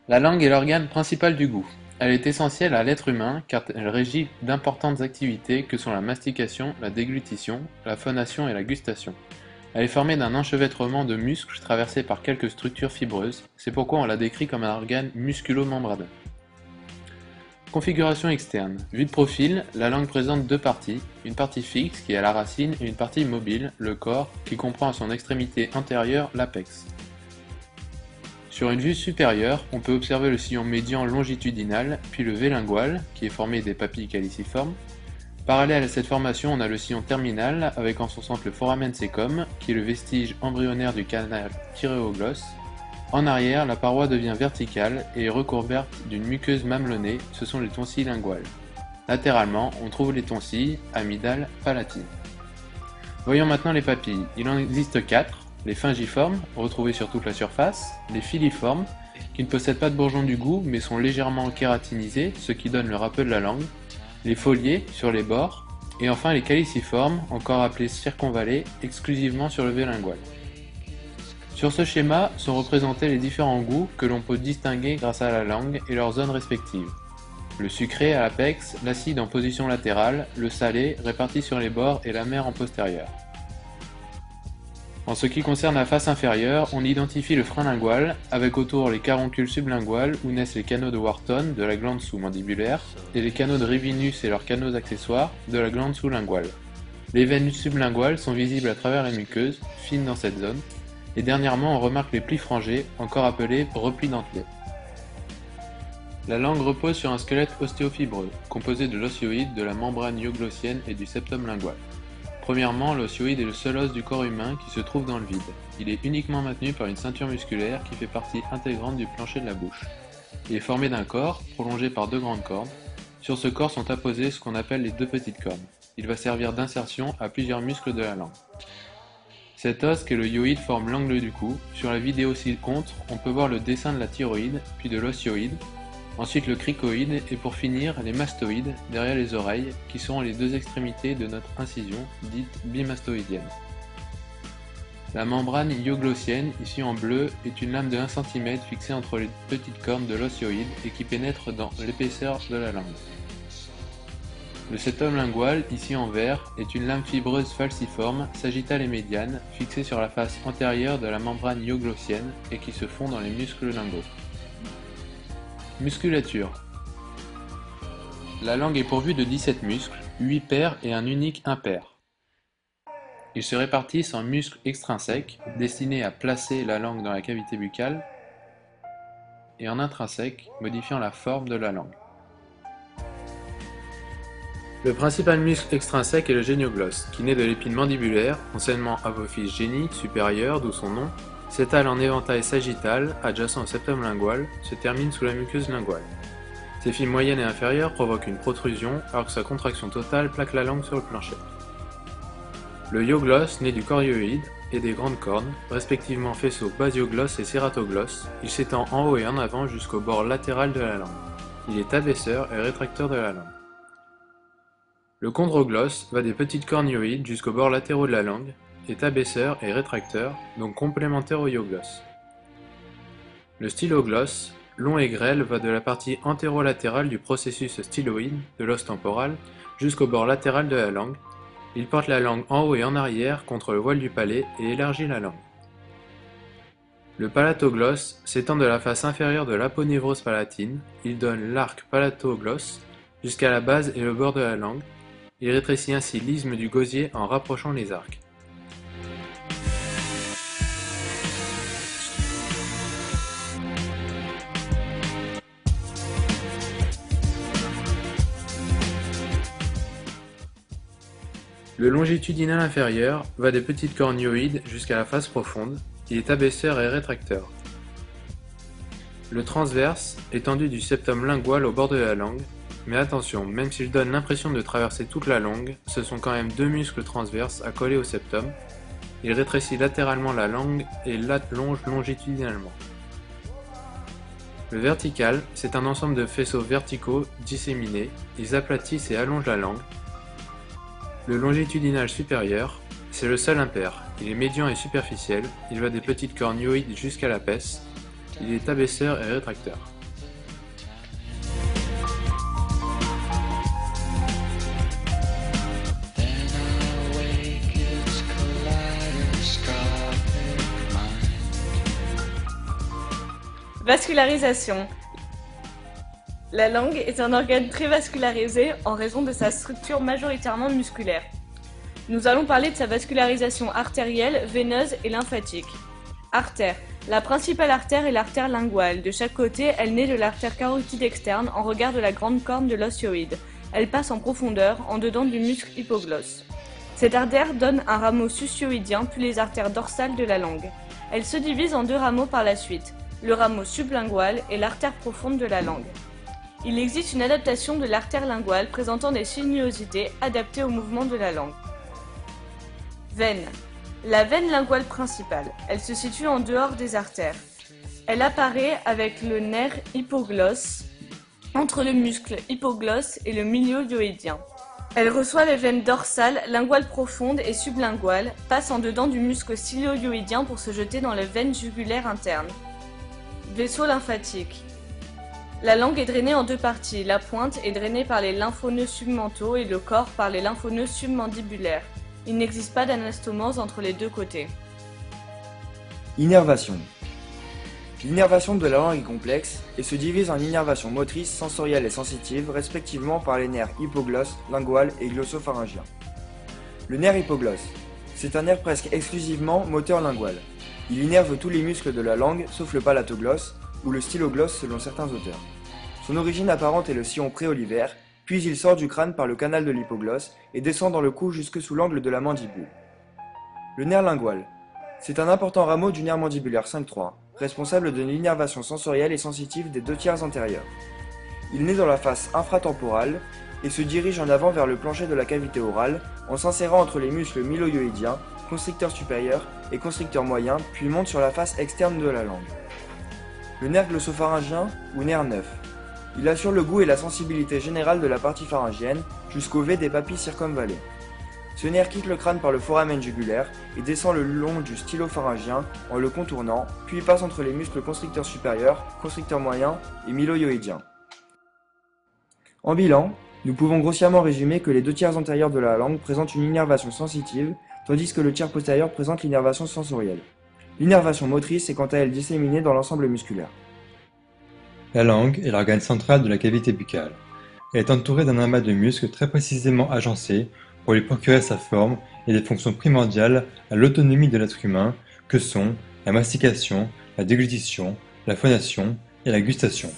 La langue est l'organe principal du goût. Elle est essentielle à l'être humain car elle régit d'importantes activités que sont la mastication, la déglutition, la phonation et la gustation. Elle est formée d'un enchevêtrement de muscles traversés par quelques structures fibreuses, c'est pourquoi on la décrit comme un organe musculo-membraneux. Configuration externe. Vue de profil, la langue présente deux parties, une partie fixe qui est la racine et une partie mobile, le corps, qui comprend à son extrémité antérieure l'apex. Sur une vue supérieure, on peut observer le sillon médian longitudinal, puis le V lingual, qui est formé des papilles caliciformes. Parallèle à cette formation, on a le sillon terminal, avec en son centre le foramen cecum, qui est le vestige embryonnaire du canal thyréoglosse. En arrière, la paroi devient verticale et est recouverte d'une muqueuse mamelonnée, ce sont les tonsilles linguales. Latéralement, on trouve les tonsilles, amygdales, palatines. Voyons maintenant les papilles. Il en existe 4, les pharyngiformes, retrouvées sur toute la surface, les filiformes, qui ne possèdent pas de bourgeons du goût mais sont légèrement kératinisés, ce qui donne le râpeux de la langue, les foliés, sur les bords, et enfin les caliciformes, encore appelés circonvallés, exclusivement sur le V lingual. Sur ce schéma sont représentés les différents goûts que l'on peut distinguer grâce à la langue et leurs zones respectives. Le sucré à l'apex, l'acide en position latérale, le salé réparti sur les bords et l'amer en postérieur. En ce qui concerne la face inférieure, on identifie le frein lingual, avec autour les caroncules sublinguales où naissent les canaux de Wharton de la glande sous-mandibulaire et les canaux de Rivinus et leurs canaux accessoires de la glande sous-linguale. Les veines sublinguales sont visibles à travers les muqueuses, fines dans cette zone, et dernièrement on remarque les plis frangés, encore appelés replis dentelés. La langue repose sur un squelette ostéofibreux, composé de l'osioïde, de la membrane hyoglossienne et du septum lingual. Premièrement, l'osioïde est le seul os du corps humain qui se trouve dans le vide. Il est uniquement maintenu par une ceinture musculaire qui fait partie intégrante du plancher de la bouche. Il est formé d'un corps, prolongé par deux grandes cornes. Sur ce corps sont apposées ce qu'on appelle les deux petites cornes. Il va servir d'insertion à plusieurs muscles de la langue. Cet os qu'est le hyoïde forme l'angle du cou. Sur la vidéo ci-contre, on peut voir le dessin de la thyroïde, puis de l'osioïde, ensuite le cricoïde et pour finir les mastoïdes derrière les oreilles qui seront les deux extrémités de notre incision dite bimastoïdienne. La membrane hyoglossienne, ici en bleu, est une lame de 1 cm fixée entre les petites cornes de l'osioïde et qui pénètre dans l'épaisseur de la langue. Le septum lingual, ici en vert, est une lame fibreuse falciforme, sagittale et médiane, fixée sur la face antérieure de la membrane hyoglossienne et qui se fond dans les muscles linguaux. Musculature. La langue est pourvue de 17 muscles, 8 pairs et un unique impair. Ils se répartissent en muscles extrinsèques, destinés à placer la langue dans la cavité buccale, et en intrinsèques, modifiant la forme de la langue. Le principal muscle extrinsèque est le génioglosse, qui naît de l'épine mandibulaire, anciennement apophyse génie, supérieur, d'où son nom, s'étale en éventail sagittal, adjacent au septum lingual, se termine sous la muqueuse linguale. Ses fibres moyennes et inférieures provoquent une protrusion, alors que sa contraction totale plaque la langue sur le plancher. Le hyoglosse naît du chorioïde et des grandes cornes, respectivement faisceau-basioglosse et cératoglosse. Il s'étend en haut et en avant jusqu'au bord latéral de la langue. Il est abaisseur et rétracteur de la langue. Le chondroglosse va des petites cornes hyoïdes jusqu'aux bords latéraux de la langue, est abaisseur et rétracteur, donc complémentaire au hyoglosse. Le styloglosse, long et grêle, va de la partie antérolatérale du processus styloïde, de l'os temporal, jusqu'au bord latéral de la langue. Il porte la langue en haut et en arrière contre le voile du palais et élargit la langue. Le palatoglosse s'étend de la face inférieure de l'aponévrose palatine, il donne l'arc palatoglosse jusqu'à la base et le bord de la langue. Il rétrécit ainsi l'isthme du gosier en rapprochant les arcs. Le longitudinal inférieur va des petites cornes hyoïdes jusqu'à la face profonde, il est abaisseur et rétracteur. Le transverse, étendu du septum lingual au bord de la langue, mais attention, même s'il donne l'impression de traverser toute la langue, ce sont quand même deux muscles transverses accolés au septum. Il rétrécit latéralement la langue et l'allonge longitudinalement. Le vertical, c'est un ensemble de faisceaux verticaux disséminés, ils aplatissent et allongent la langue. Le longitudinal supérieur, c'est le seul impair, il est médian et superficiel, il va des petites cornes hyoïdes jusqu'à l'apice, il est abaisseur et rétracteur. Vascularisation. La langue est un organe très vascularisé en raison de sa structure majoritairement musculaire. Nous allons parler de sa vascularisation artérielle, veineuse et lymphatique. Artère. La principale artère est l'artère linguale. De chaque côté, elle naît de l'artère carotide externe en regard de la grande corne de l'osioïde. Elle passe en profondeur, en dedans du muscle hypoglosse. Cette artère donne un rameau sucioïdien puis les artères dorsales de la langue. Elle se divise en deux rameaux par la suite, le rameau sublingual et l'artère profonde de la langue. Il existe une adaptation de l'artère linguale présentant des sinuosités adaptées au mouvement de la langue. Veine. La veine linguale principale. Elle se situe en dehors des artères. Elle apparaît avec le nerf hypoglosse entre le muscle hypoglosse et le milieu hyoïdien. Elle reçoit les veines dorsales, linguales profondes et sublinguales, passe en dedans du muscle stylo-hyoïdien pour se jeter dans les veines jugulaires internes. Vaisseau lymphatique. La langue est drainée en deux parties. La pointe est drainée par les lymphoneux submentaux et le corps par les lymphoneux submandibulaires. Il n'existe pas d'anastomose entre les deux côtés. Innervation. L'innervation de la langue est complexe et se divise en innervation motrice, sensorielle et sensitive, respectivement par les nerfs hypoglosse, lingual et glossopharyngien. Le nerf hypoglosse. C'est un nerf presque exclusivement moteur lingual. Il innerve tous les muscles de la langue, sauf le palatoglosse ou le styloglosse selon certains auteurs. Son origine apparente est le sillon préolivaire, puis il sort du crâne par le canal de l'hypoglosse et descend dans le cou jusque sous l'angle de la mandibule. Le nerf lingual. C'est un important rameau du nerf mandibulaire 5-3, responsable de l'innervation sensorielle et sensitive des deux tiers antérieurs. Il naît dans la face infratemporale et se dirige en avant vers le plancher de la cavité orale en s'insérant entre les muscles mylohyoïdiens, constricteur supérieur et constricteur moyen, puis monte sur la face externe de la langue. Le nerf glossopharyngien ou nerf 9. Il assure le goût et la sensibilité générale de la partie pharyngienne jusqu'au V des papilles circonvallées. Ce nerf quitte le crâne par le foramen jugulaire et descend le long du stylopharyngien en le contournant, puis passe entre les muscles constricteur supérieur, constricteur moyen et mylohyoïdien. En bilan, nous pouvons grossièrement résumer que les deux tiers antérieurs de la langue présentent une innervation sensitive, tandis que le tiers postérieur présente l'innervation sensorielle. L'innervation motrice est quant à elle disséminée dans l'ensemble musculaire. La langue est l'organe central de la cavité buccale. Elle est entourée d'un amas de muscles très précisément agencés pour lui procurer sa forme et des fonctions primordiales à l'autonomie de l'être humain que sont la mastication, la déglutition, la phonation et la gustation.